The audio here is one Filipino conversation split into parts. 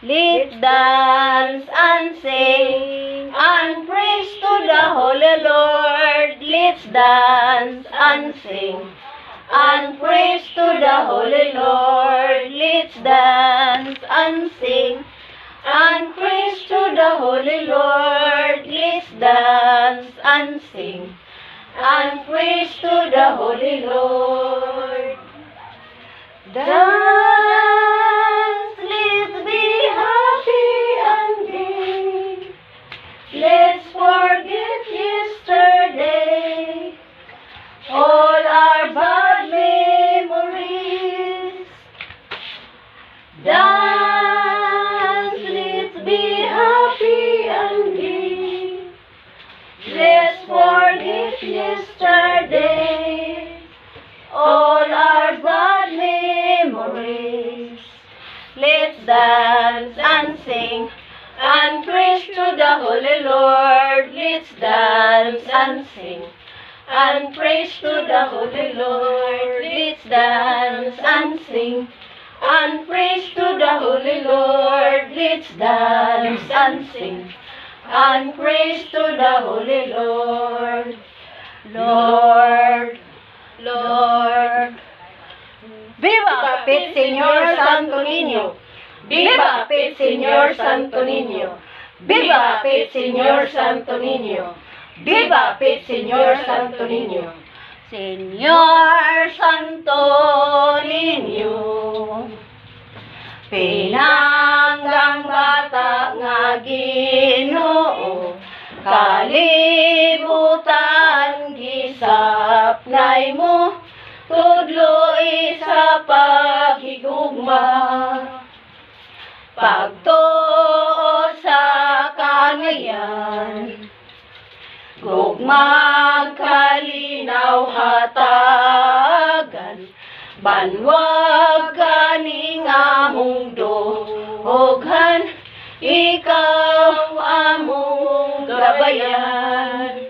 Let's dance and sing and praise to the Holy Lord. Let's dance and sing and praise to the Holy Lord. Let's dance and sing and praise to the Holy Lord. Let's dance and sing and praise to the Holy Lord. Dance, let's be happy and gay. Let's forget yesterday, all our bad memories. Dance, let's be happy and gay. Let's forget yesterday, all our bad memories. Let's dance and sing and praise to the Holy Lord. Let's dance and sing and praise to the Holy Lord. Let's dance and sing and praise to the Holy Lord. Let's dance and sing and praise to the Holy Lord. Lord, Lord. ¡Viva Pet Señor Santo Niño! ¡Viva Pet Señor Santo Niño! ¡Viva Pet Señor Santo Niño! ¡Viva Pet Señor Santo Niño! Señor Santo Niño, pinanggang bata nga Ginoo, kalibutan gisapnay mo, tudlo sa paghigugma, pagtuo sa kangayan, gugmag kalinaw hatagan, banwag kaning among duhoghan, ikaw among gabayan.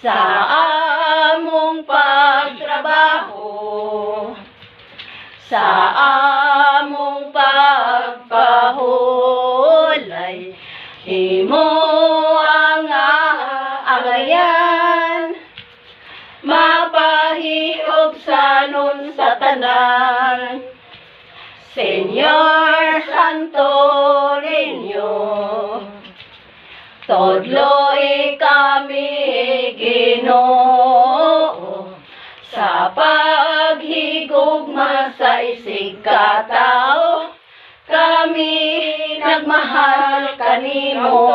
Sa among pagtrabaho, sa among pagpahulay, himo ang aangayan, mapahiyog sa nun sa tanan. Señor Santo Niño, todloy kami Ginoo, sa paghigugma sa isig katao, kami nagmahal kanimo.